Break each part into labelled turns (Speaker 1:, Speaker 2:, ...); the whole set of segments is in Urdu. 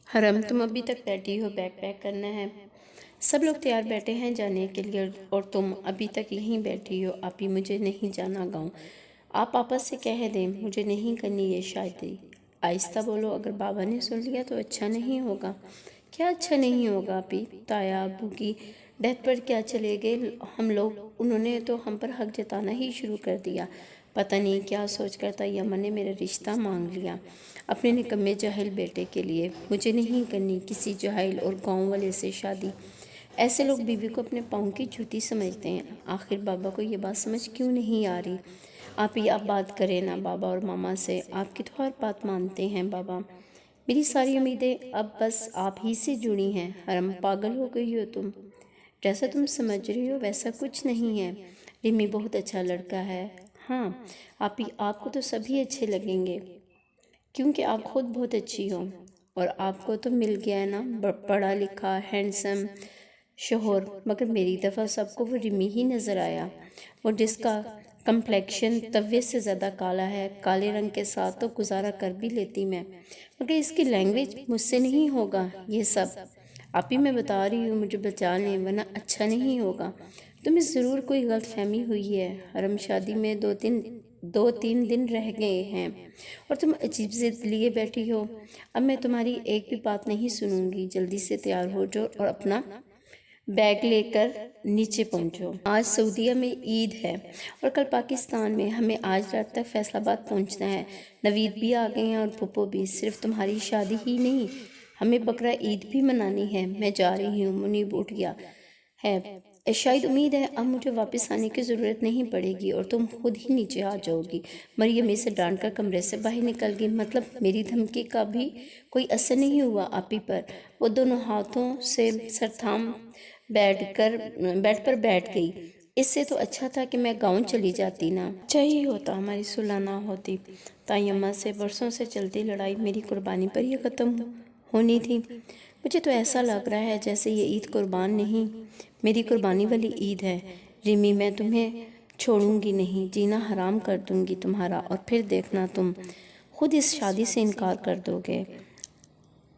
Speaker 1: حرم تم ابھی تک بیٹھی ہو، بیگ پیک کرنا ہے۔ سب لوگ تیار بیٹھے ہیں جانے کے لیے اور تم ابھی تک یہیں بیٹھی ہو۔ آپی مجھے نہیں جانا گاؤں۔ آپ آپس سے کہہ دیں مجھے نہیں کرنی یہ شادی۔ آہستہ بولو، اگر بابا نے سن لیا تو اچھا نہیں ہوگا۔ کیا اچھا نہیں ہوگا آپی؟ تایا ابو کی ڈیتھ پر کیا چلے گئے ہم لوگ، انہوں نے تو ہم پر حق جتانا ہی شروع کر دیا۔ پتہ نہیں کیا سوچ کر طیمہ نے میرا رشتہ مانگ لیا اپنے نکمے جاہل بیٹے کے لیے۔ مجھے نہیں کرنی کسی جاہل اور گاؤں والے سے شادی۔ ایسے لوگ بیوی کو اپنے پاؤں کی جوتی سمجھتے ہیں۔ آخر بابا کو یہ بات سمجھ کیوں نہیں آ رہی؟ آپ بات کریں نا بابا اور ماما سے، آپ کی تو ہر بات مانتے ہیں بابا۔ میری ساری امیدیں اب بس آپ ہی سے جڑی ہیں۔ حرم پاگل ہو گئی ہو تم؟ جیسا تم سمجھ رہی ہو ویسا کچھ نہیں ہے۔ رمی بہت اچھا لڑکا ہے۔ ہاں آپ کو تو سبھی اچھے لگیں گے کیونکہ آپ خود بہت اچھی ہو، اور آپ کو تو مل گیا ہے نا پڑھا لکھا ہینڈسم شوہر۔ مگر میری دفعہ سب کو وہ رمی ہی نظر آیا، اور جس کا کمپلیکشن توے سے زیادہ کالا ہے۔ کالے رنگ کے ساتھ تو گزارا کر بھی لیتی میں، مگر اس کی لینگویج مجھ سے نہیں ہوگا یہ سب۔ آپی میں بتا رہی ہوں مجھے بچا لیں ورنہ اچھا نہیں ہوگا۔ تمہیں ضرور کوئی غلط فہمی ہوئی ہے۔ حرم شادی میں دو تین دن رہ گئے ہیں اور تم عجیب ضد لیے بیٹھی ہو۔ اب میں تمہاری ایک بھی بات نہیں سنوں گی۔ جلدی سے تیار ہو جاؤ اور اپنا بیگ لے کر نیچے پہنچو۔ آج سعودیہ میں عید ہے اور کل پاکستان میں۔ ہمیں آج رات تک فیصل آباد پہنچنا ہے۔ نوید بھی آ گئے ہیں اور پھپھو بھی۔ صرف تمہاری شادی ہی نہیں، ہمیں بقرہ عید بھی منانی ہے۔ میں جا رہی ہوں، منیب اٹھ گیا ہے۔ شاید امید ہے اب مجھے واپس آنے کی ضرورت نہیں پڑے گی اور تم خود ہی نیچے آ جاؤ گی۔ مریم اسے ڈانٹ کر کمرے سے باہر نکل گئی۔ مطلب میری دھمکی کا بھی کوئی اثر نہیں ہوا آپی پر؟ وہ دونوں ہاتھوں سے سر تھام بیڈ پر بیٹھ گئی۔ اس سے تو اچھا تھا کہ میں گاؤں چلی جاتی نا۔ اچھا ہی ہوتا ہماری صلح نہ ہوتی۔ طیمہ سے برسوں سے چلتی لڑائی میری قربانی پر ہی ختم ہونی تھی۔ مجھے تو ایسا لگ رہا ہے جیسے یہ عید قربان نہیں، میری قربانی والی عید ہے۔ رمی میں تمہیں چھوڑوں گی نہیں، جینا حرام کر دوں گی تمہارا، اور پھر دیکھنا تم خود اس شادی سے انکار کر دو گے۔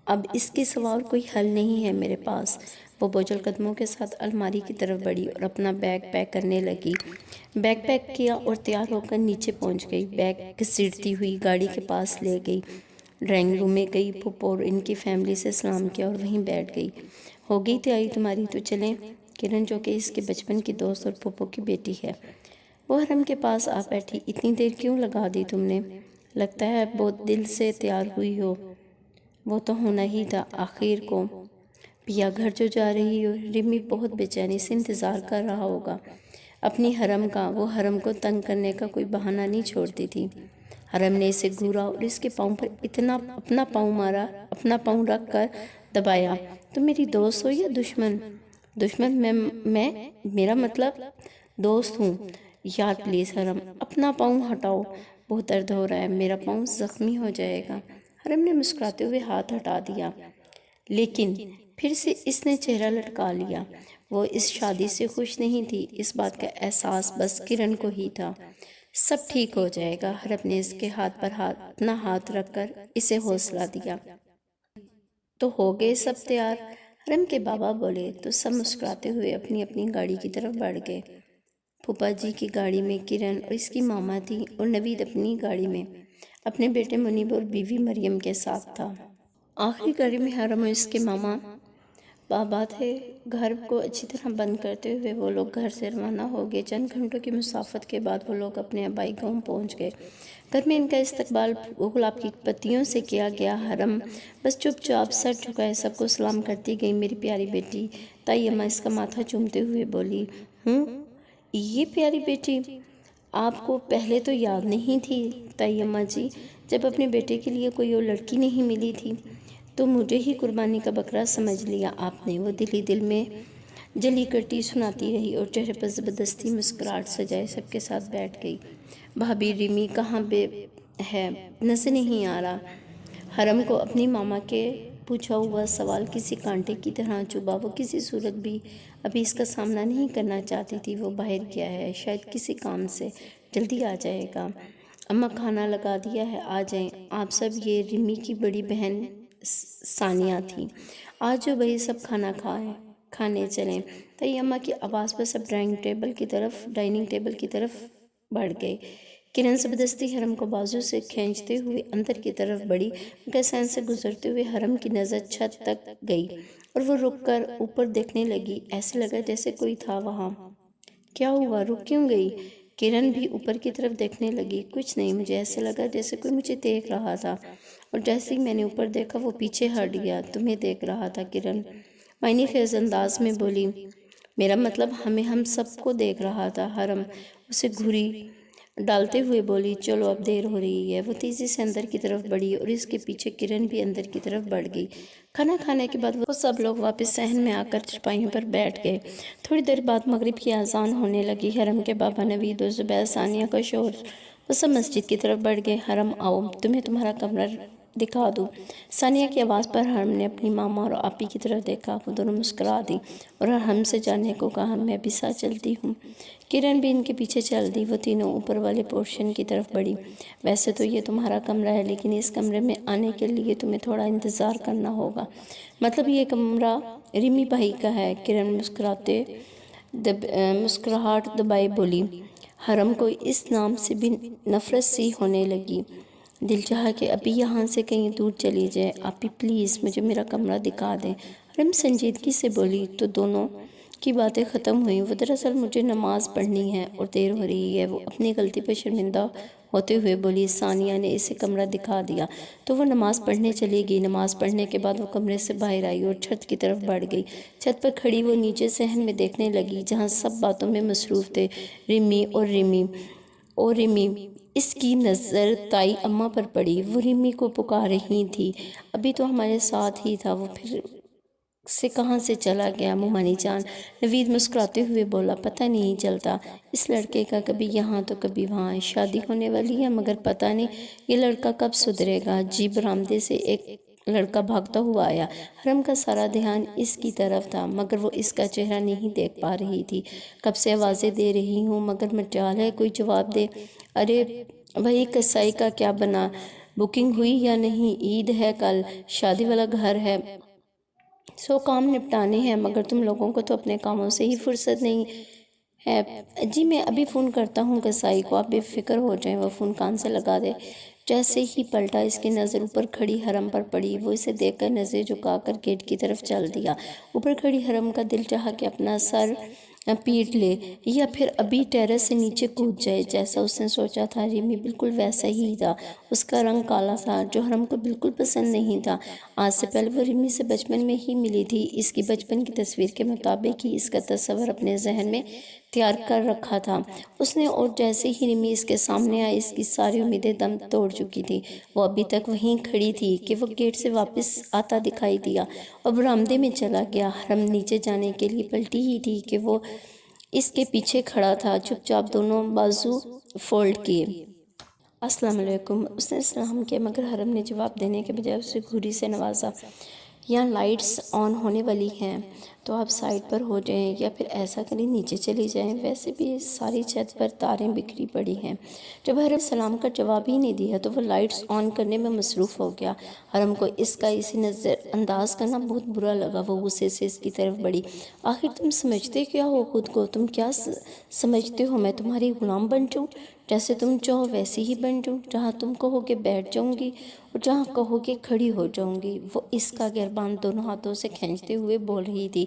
Speaker 1: اب اس کے سوا اور کوئی حل نہیں ہے میرے پاس۔ وہ بوجھل قدموں کے ساتھ الماری کی طرف بڑھی اور اپنا بیگ پیک کرنے لگی۔ بیگ پیک کیا اور تیار ہو کر نیچے پہنچ گئی۔ بیگ گھسیٹتی ہوئی گاڑی کے پاس لے گئی۔ ڈرائنگ روم میں گئی، پھپھو اور ان کی فیملی سے سلام کیا اور وہیں بیٹھ گئی۔ ہو گئی تیاری تمہاری؟ تو چلیں۔ کرن جو کہ اس کے بچپن کی دوست اور پھپھو کی بیٹی ہے، وہ حرم کے پاس آ بیٹھی۔ اتنی دیر کیوں لگا دی تم نے؟ لگتا ہے بہت دل سے تیار ہوئی ہو۔ وہ تو ہونا ہی تھا آخر کو۔ پیا گھر جو جا رہی ہو؟ رمی بہت بے چینی سے انتظار کر رہا ہوگا اپنی حرم کا۔ وہ حرم کو تنگ کرنے کا کوئی بہانہ نہیں چھوڑتی تھی۔ حرم نے اسے گھورا اور اس کے پاؤں پر اتنا اپنا پاؤں مارا، اپنا پاؤں رکھ کر دبایا۔ تم میری دوست ہو یا دشمن؟ دشمن میں میرا مطلب دوست ہوں۔ یار پلیز حرم، اپنا پاؤں ہٹاؤ، بہت درد ہو رہا ہے، میرا پاؤں زخمی ہو جائے گا۔ حرم نے مسکراتے ہوئے ہاتھ ہٹا دیا، لیکن پھر سے اس نے چہرہ لٹکا لیا۔ وہ اس شادی سے خوش نہیں تھی، اس بات کا احساس بس کرن کو ہی تھا۔ سب ٹھیک ہو جائے گا۔ حرم نے اس کے ہاتھ پر اپنا ہاتھ رکھ کر اسے حوصلہ دیا۔ تو ہو گئے سب تیار؟ حرم کے بابا بولے تو سب مسکراتے ہوئے اپنی اپنی گاڑی کی طرف بڑھ گئے۔ پھوپھا جی کی گاڑی میں کرن اور اس کی ماما تھی، اور نوید اپنی گاڑی میں اپنے بیٹے منیب اور بیوی مریم کے ساتھ تھا۔ آخری گاڑی میں حرم اور اس کے ماما بابا تھے۔ گھر کو اچھی طرح بند کرتے ہوئے وہ لوگ گھر سے روانہ ہو گئے۔ چند گھنٹوں کی مسافت کے بعد وہ لوگ اپنے آبائی گاؤں پہنچ گئے۔ گھر میں ان کا استقبال گلاب کی پتیوں سے کیا گیا۔ حرم بس چپ چاپ سر جھکائے سب کو سلام کرتی گئی۔ میری پیاری بیٹی طیمہ اس کا ماتھا چومتے ہوئے بولی۔ یہ پیاری بیٹی آپ کو پہلے تو یاد نہیں تھی طیمہ جی؟ جب اپنے بیٹے کے لیے کوئی اور لڑکی نہیں ملی تھی تو مجھے ہی قربانی کا بکرا سمجھ لیا آپ نے؟ وہ دل ہی دل میں جلی کرتی سناتی رہی اور چہرے پر زبردستی مسکراہٹ سجائے سب کے ساتھ بیٹھ گئی۔ بھابھی رمی کہاں ہے؟ نظر نہیں آ رہا۔ حرم کو اپنی ماما کے پوچھا ہوا سوال کسی کانٹے کی طرح چبھا۔ وہ کسی صورت بھی ابھی اس کا سامنا نہیں کرنا چاہتی تھی۔ وہ باہر گیا ہے، شاید کسی کام سے، جلدی آ جائے گا۔ اماں کھانا لگا دیا ہے، آ جائیں آپ سب۔ یہ رمی کی بڑی بہن ثانیہ تھی۔ آج جو بھائی سب کھانے چلیں۔ تیمہ کی آواز پر سب ڈائننگ ٹیبل کی طرف بڑھ گئے۔ کرن زبردستی حرم کو بازو سے کھینچتے ہوئے اندر کی طرف بڑھی، مگر سین سے گزرتے ہوئے حرم کی نظر چھت تک گئی اور وہ رک کر اوپر دیکھنے لگی۔ ایسے لگا جیسے کوئی تھا وہاں۔ کیا ہوا؟ رک کیوں گئی؟ کرن بھی اوپر کی طرف دیکھنے لگی۔ کچھ نہیں، مجھے ایسے لگا جیسے کوئی مجھے دیکھ رہا تھا، اور جیسے ہی میں نے اوپر دیکھا وہ پیچھے ہٹ گیا۔ تمہیں دیکھ رہا تھا؟ کرن معنی خیز انداز میں بولی۔ میرا مطلب ہم سب کو دیکھ رہا تھا۔ حرم اسے گھوری ڈالتے ہوئے بولی۔ چلو اب دیر ہو رہی ہے۔ وہ تیزی سے اندر کی طرف بڑھی اور اس کے پیچھے کرن بھی اندر کی طرف بڑھ گئی۔ کھانا کھانے کے بعد وہ سب لوگ واپس صحن میں آ کر چرپائیوں پر بیٹھ گئے۔ تھوڑی دیر بعد مغرب کی اذان ہونے لگی۔ حرم کے بابا نوید اور زبیر ثانیہ کا شور، وہ سب مسجد کی طرف بڑھ گئے۔ حرم آؤ، تمہیں تمہارا کمرہ دکھا دوں۔ ثانیہ کی آواز پر حرم نے اپنی ماما اور آپی کی طرف دیکھا۔ وہ دونوں مسکرا دیں اور حرم سے جانے کو کہا۔ میں بھی ساتھ چلتی ہوں۔ کرن بھی ان کے پیچھے چل دی۔ وہ تینوں اوپر والے پورشن کی طرف بڑھی۔ ویسے تو یہ تمہارا کمرہ ہے، لیکن اس کمرے میں آنے کے لیے تمہیں تھوڑا انتظار کرنا ہوگا۔ مطلب یہ کمرہ ریمی بھائی کا ہے؟ کرن مسکراہٹ دبائے بولی۔ حرم کو اس نام سے بھی نفرت سی ہونے لگی۔ دل چاہا کہ ابھی یہاں سے کہیں دور چلی جائے۔ آپی پلیز مجھے میرا کمرہ دکھا دیں۔ حرم سنجیدگی سے بولی۔ تو دونوں کی باتیں ختم ہوئیں۔ وہ دراصل مجھے نماز پڑھنی ہے اور دیر ہو رہی ہے، وہ اپنی غلطی پر شرمندہ ہوتے ہوئے بولی۔ ثانیہ نے اسے کمرہ دکھا دیا تو وہ نماز پڑھنے چلی گئی۔ نماز پڑھنے کے بعد وہ کمرے سے باہر آئی اور چھت کی طرف بڑھ گئی۔ چھت پر کھڑی وہ نیچے صحن میں دیکھنے لگی، جہاں سب باتوں میں مصروف تھے۔ ریمی اس کی نظر تائی اماں پر پڑی۔ وہ ریمی کو پکار رہی تھی۔ ابھی تو ہمارے ساتھ ہی تھا، وہ پھر سے کہاں سے چلا گیا؟ مومانی جان، نوید مسکراتے ہوئے بولا۔ پتہ نہیں چلتا اس لڑکے کا، کبھی یہاں تو کبھی وہاں۔ شادی ہونے والی ہے، مگر پتہ نہیں یہ لڑکا کب سدھرے گا۔ جی برآمدے سے ایک لڑکا بھاگتا ہوا آیا۔ حرم کا سارا دھیان اس کی طرف تھا، مگر وہ اس کا چہرہ نہیں دیکھ پا رہی تھی۔ کب سے آوازیں دے رہی ہوں، مگر مجال ہے کوئی جواب دے۔ ارے بھائی، کسائی کا کیا بنا؟ بکنگ ہوئی یا نہیں؟ عید ہے کل، شادی والا گھر ہے، 100 کام نپٹانے ہیں، مگر تم لوگوں کو تو اپنے کاموں سے ہی فرصت نہیں ہے۔ جی میں ابھی فون کرتا ہوں کسائی کو، آپ بے فکر ہو جائیں۔ وہ فون کان سے لگا دے۔ جیسے ہی پلٹا، اس کی نظر اوپر کھڑی حرم پر پڑی۔ وہ اسے دیکھ کر نظریں جھکا کر گیٹ کی طرف چل دیا۔ اوپر کھڑی حرم کا دل چاہا کہ اپنا سر پیٹ لے یا پھر ابھی ٹیرس سے نیچے کود جائے۔ جیسا اس نے سوچا تھا، ریمی بالکل ویسا ہی تھا۔ اس کا رنگ کالا تھا، جو حرم کو بالکل پسند نہیں تھا۔ آج سے پہلے وہ ریمی سے بچپن میں ہی ملی تھی۔ اس کی بچپن کی تصویر کے مطابق ہی اس کا تصور اپنے ذہن میں تیار کر رکھا تھا اس نے، اور جیسے ہی ریمی اس کے سامنے آئی، اس کی ساری امیدیں دم توڑ چکی تھی۔ وہ ابھی تک وہیں کھڑی تھی کہ وہ گیٹ سے واپس آتا دکھائی دیا اور برآمدے میں چلا گیا۔ حرم نیچے جانے کے لیے پلٹی ہی تھی کہ وہ اس کے پیچھے کھڑا تھا، چپ چاپ دونوں بازو فولڈ کیے۔ السلام علیکم، اس نے سلام کیا، مگر حرم نے جواب دینے کے بجائے اسے گھوری سے نوازا۔ یہاں لائٹس آن ہونے والی ہیں، تو آپ سائڈ پر ہو جائیں یا پھر ایسا کریں نیچے چلی جائیں، ویسے بھی ساری چھت پر تاریں بکھری پڑی ہیں۔ جب حرم سلام کا جواب ہی نہیں دیا تو وہ لائٹس آن کرنے میں مصروف ہو گیا۔ حرم کو اس کا اسے نظر انداز کرنا بہت برا لگا۔ وہ غصے سے اس کی طرف بڑھی۔ آخر تم سمجھتے کیا ہو خود کو؟ تم کیا سمجھتے ہو میں تمہاری غلام بن جاؤں؟ جیسے تم چاہو ویسے ہی بن جاؤں، جہاں تم کہو کہ بیٹھ جاؤں گی اور جہاں کہو کہ کھڑی ہو جاؤں گی۔ وہ اس کا گریبان دونوں ہاتھوں سے کھینچتے ہوئے بول رہی تھی۔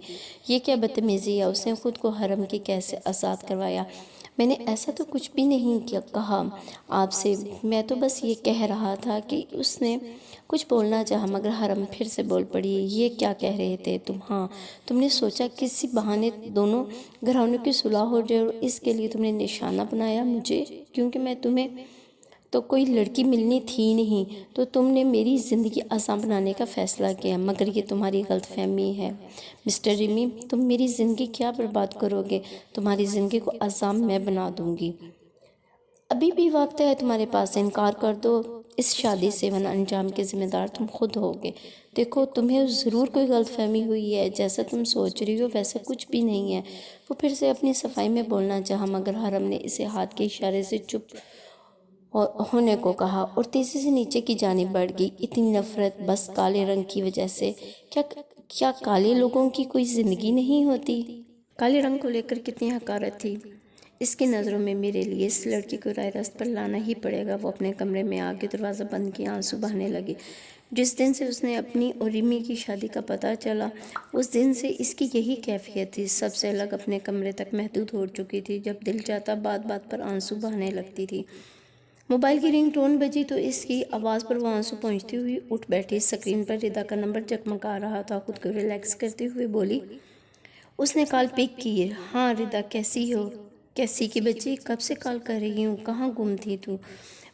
Speaker 1: یہ کیا بدتمیزی ہے؟ اس نے خود کو حرم کی کیسے آزاد کروایا؟ میں نے ایسا تو کچھ بھی نہیں کہا آپ سے، میں تو بس یہ کہہ رہا تھا کہ اس نے کچھ بولنا چاہا، مگر حرم پھر سے بول پڑی۔ یہ کیا کہہ رہے تھے تم؟ ہاں، تم نے سوچا کسی بہانے دونوں گھرانوں کی صلح ہو جائے اور اس کے لیے تم نے نشانہ بنایا مجھے، کیونکہ میں تمہیں تو کوئی لڑکی ملنی تھی نہیں، تو تم نے میری زندگی آسان بنانے کا فیصلہ کیا، مگر یہ تمہاری غلط فہمی ہے مسٹر ریمی۔ تم میری زندگی کیا برباد کرو گے؟ تمہاری زندگی کو آسان میں بنا دوں گی۔ ابھی بھی وقت ہے تمہارے پاس، انکار کر دو اس شادی سے، ورنہ انجام کے ذمہ دار تم خود ہوگے۔ دیکھو تمہیں ضرور کوئی غلط فہمی ہوئی ہے، جیسا تم سوچ رہی ہو ویسا کچھ بھی نہیں ہے۔ وہ پھر سے اپنی صفائی میں بولنا چاہا، مگر حرم نے اسے ہاتھ کے اشارے سے چپ اور ہونے کو کہا اور تیزی سے نیچے کی جانب بڑھ گئی۔ اتنی نفرت بس کالے رنگ کی وجہ سے؟ کیا کالے لوگوں کی کوئی زندگی نہیں ہوتی؟ کالے رنگ کو لے کر کتنی حقارت تھی اس کی نظروں میں۔ میرے لیے اس لڑکی کو رائے راست پر لانا ہی پڑے گا۔ وہ اپنے کمرے میں آ کے دروازہ بند کیا، آنسو بہانے لگی۔ جس دن سے اس نے اپنی اور ریمی کی شادی کا پتہ چلا، اس دن سے اس کی یہی کیفیت تھی۔ سب سے الگ اپنے کمرے تک محدود ہو چکی تھی۔ جب دل چاہتا بات بات پر آنسو بہانے لگتی تھی۔ موبائل کی رنگ ٹون بجی تو اس کی آواز پر وہ آنسو پہنچتی ہوئی اٹھ بیٹھی۔ اسکرین پر ردا کا نمبر جگمگا رہا تھا۔ خود کو ریلیکس کرتے ہوئے بولی، اس نے کال پک کی ہے۔ ہاں ردا، کیسی ہو؟ کیسی کی بچی؟ کب سے کال کر رہی ہوں، کہاں گم تھی تو؟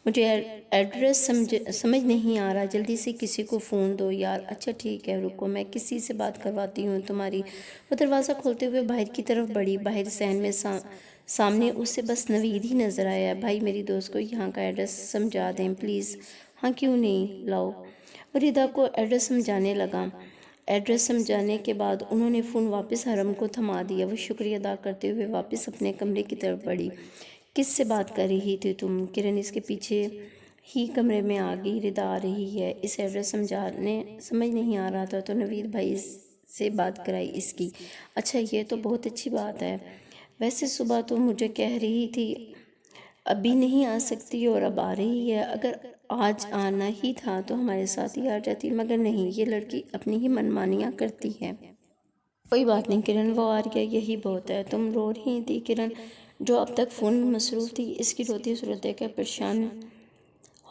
Speaker 1: مجھے ایڈریس سمجھ نہیں آ رہا، جلدی سے کسی کو فون دو یار۔ اچھا ٹھیک ہے، رکو میں کسی سے بات کرواتی ہوں تمہاری۔ وہ دروازہ کھولتے ہوئے باہر کی طرف بڑھی۔ باہر ذہن میں سامنے اسے بس نوید ہی نظر آیا۔ بھائی میری دوست کو یہاں کا ایڈریس سمجھا دیں پلیز۔ ہاں کیوں نہیں، لاؤ۔ اور ردا کو ایڈریس سمجھانے لگا۔ ایڈریس سمجھانے کے بعد انہوں نے فون واپس حرم کو تھما دیا۔ وہ شکریہ ادا کرتے ہوئے واپس اپنے کمرے کی طرف بڑھی۔ کس سے بات کر رہی تھی تم؟ کرن اس کے پیچھے ہی کمرے میں آ گئی۔ ردا آ رہی ہے، اس ایڈریس سمجھ نہیں آ رہا تھا تو نوید بھائی سے بات کرائی اس کی۔ اچھا یہ تو بہت اچھی بات ہے۔ ویسے صبح تو مجھے کہہ رہی تھی ابھی نہیں آ سکتی اور اب آ رہی ہے۔ اگر آج آنا ہی تھا تو ہمارے ساتھ ہی آ جاتی، مگر نہیں، یہ لڑکی اپنی ہی منمانیاں کرتی ہے۔ کوئی بات نہیں کرن، وہ آ گیا یہی بہت ہے۔ تم رو رہی تھی کرن، جو اب تک فون میں مصروف تھی، اس کی روتی صورت دیکھ کر پریشان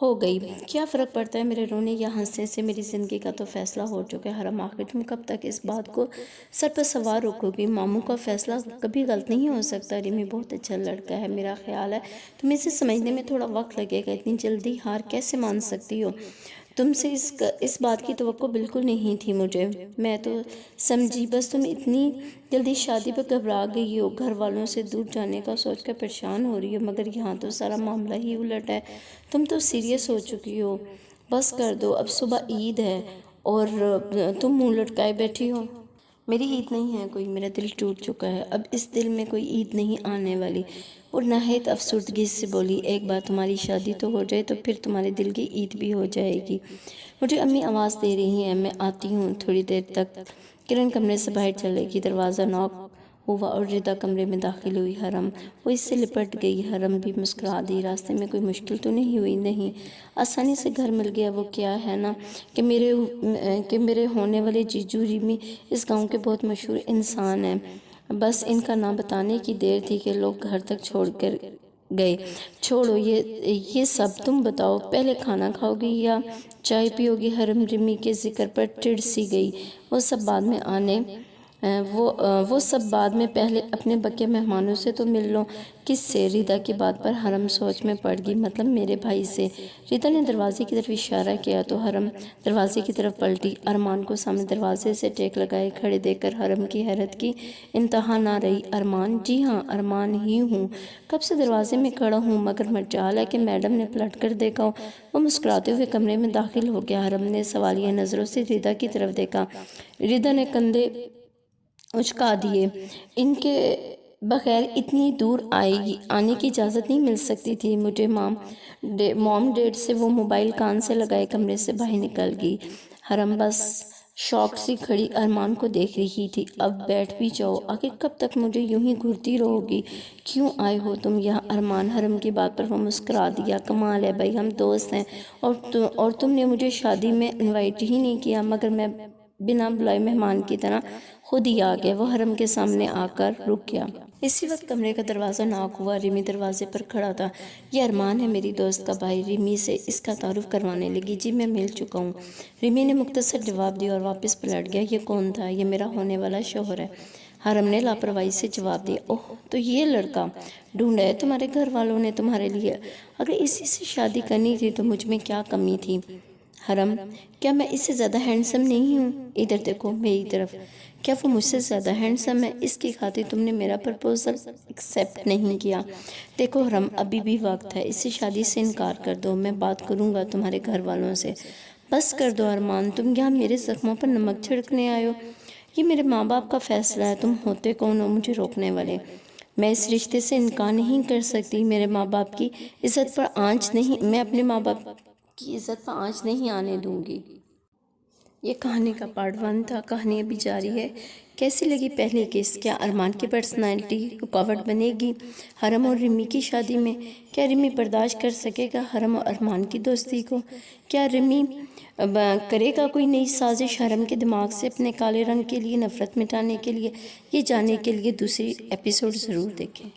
Speaker 1: ہو گئی۔ کیا فرق پڑتا ہے میرے رونے یا ہنسنے سے؟ میری زندگی کا تو فیصلہ ہو چکا ہے حرم۔ آخر تم کب تک اس بات کو سر پر سوار رکھو گی؟ ماموں کا فیصلہ کبھی غلط نہیں ہو سکتا۔ ریمی بہت اچھا لڑکا ہے، میرا خیال ہے تمہیں اسے سمجھنے میں تھوڑا وقت لگے گا۔ اتنی جلدی ہار کیسے مان سکتی ہو؟ تم سے اس بات کی توقع بالکل نہیں تھی مجھے۔ میں تو سمجھی بس تم اتنی جلدی شادی پہ گھبرا گئی ہو، گھر والوں سے دور جانے کا سوچ کر پریشان ہو رہی ہو، مگر یہاں تو سارا معاملہ ہی الٹ ہے۔ تم تو سیریس ہو چکی ہو۔ بس کر دو، اب صبح عید ہے اور تم منہ لٹکائے بیٹھی ہو۔ میری عید نہیں ہے کوئی، میرا دل ٹوٹ چکا ہے، اب اس دل میں کوئی عید نہیں آنے والی۔ اور نہایت افسردگی سے بولی، ایک بار تمہاری شادی تو ہو جائے تو پھر تمہارے دل کی عید بھی ہو جائے گی۔ مجھے امی آواز دے رہی ہیں، میں آتی ہوں تھوڑی دیر تک۔ کرن کمرے سے باہر چلے گی، دروازہ ناک ہوا اور ردا کمرے میں داخل ہوئی۔ حرم، وہ اس سے لپٹ گئی۔ حرم بھی مسکرا دی، راستے میں کوئی مشکل تو نہیں ہوئی؟ نہیں، آسانی سے گھر مل گیا۔ وہ کیا ہے نا کہ میرے ہونے والے جیجو ریمی اس گاؤں کے بہت مشہور انسان ہیں، بس ان کا نام بتانے کی دیر تھی کہ لوگ گھر تک چھوڑ کر گئے۔ چھوڑو یہ سب، تم بتاؤ پہلے کھانا کھاؤ گی یا چائے پیو گی؟ حرم ریمی کے ذکر پر چڑ سی گئی۔ وہ سب بعد میں پہلے اپنے بقیہ مہمانوں سے تو مل لو۔ کس سے؟ ردا کی بات پر حرم سوچ میں پڑ گئی، مطلب میرے بھائی سے۔ ردا نے دروازے کی طرف اشارہ کیا تو حرم دروازے کی طرف پلٹی۔ ارمان کو سامنے دروازے سے ٹیک لگائے کھڑے دیکھ کر حرم کی حیرت کی انتہا نہ رہی۔ ارمان؟ جی ہاں، ارمان ہی ہوں، کب سے دروازے میں کھڑا ہوں، مگر مجال ہے کہ میڈم نے پلٹ کر دیکھا ہو۔ وہ مسکراتے ہوئے کمرے میں داخل ہو گیا۔ حرم نے سوالیہ نظروں سے ردا کی طرف دیکھا۔ ردا نے کندھے اچکا دیے۔ ان کے بغیر اتنی دور آنے کی اجازت نہیں مل سکتی تھی مجھے مام ڈیڈ سے۔ وہ موبائل کان سے لگائے کمرے سے باہر نکل گئی۔ حرم بس شوق سی کھڑی ارمان کو دیکھ رہی تھی۔ اب بیٹھ بھی جاؤ، آخر کب تک مجھے یوں ہی گھورتی رہو گی؟ کیوں آئے ہو تم یہاں؟ ارمان، حرم کی بات پر وہ مسکرا دیا۔ کمال ہے بھائی، ہم دوست ہیں اور تم نے مجھے شادی میں انوائٹ ہی نہیں کیا، مگر میں بنا بلائے مہمان کی طرح خود ہی آ گیا۔ وہ حرم کے سامنے آ کر رک گیا۔ اسی وقت کمرے کا دروازہ ناک ہوا۔ ریمی دروازے پر کھڑا تھا۔ یہ ارمان ہے، میری دوست کا بھائی۔ ریمی سے اس کا تعارف کروانے لگی۔ جی میں مل چکا ہوں، ریمی نے مختصر جواب دیا اور واپس پلٹ گیا۔ یہ کون تھا؟ یہ میرا ہونے والا شوہر ہے، حرم نے لاپرواہی سے جواب دیا۔ اوہ، تو یہ لڑکا ڈھونڈا ہے تمہارے گھر والوں نے تمہارے لیے؟ اگر اسی سے شادی کرنی تھی تو مجھ میں کیا کمی تھی؟ حرم، کیا میں اس سے زیادہ ہینڈسم نہیں ہوں؟ ادھر دیکھو میری طرف، کیا وہ مجھ سے زیادہ ہینڈسم ہے؟ اس کی خاطر تم نے میرا پرپوزل ایکسیپٹ نہیں کیا؟ دیکھو حرم، ابھی بھی وقت ہے، اس سے شادی سے انکار کر دو، میں بات کروں گا تمہارے گھر والوں سے۔ بس کر دو ارمان، تم یہاں میرے زخموں پر نمک چھڑکنے آئے ہو؟ یہ میرے ماں باپ کا فیصلہ ہے، تم ہوتے کون ہو مجھے روکنے والے؟ میں اس رشتے سے انکار نہیں کر سکتی، میرے ماں باپ کی عزت پر آنچ نہیں، میں اپنے ماں باپ کی عزت پر آنچ نہیں آنے دوں گی۔ یہ کہانی کا پارٹ 1 تھا، کہانی ابھی جاری ہے۔ کیسی لگی پہلی قسط؟ کیا ارمان کی پرسنالٹی رکاوٹ بنے گی حرم اور رمی کی شادی میں؟ کیا رمی برداشت کر سکے گا حرم اور ارمان کی دوستی کو؟ کیا رمی کرے گا کوئی نئی سازش حرم کے دماغ سے اپنے کالے رنگ کے لیے نفرت مٹانے کے لیے؟ یہ جاننے کے لیے دوسری ایپیسوڈ ضرور دیکھیں۔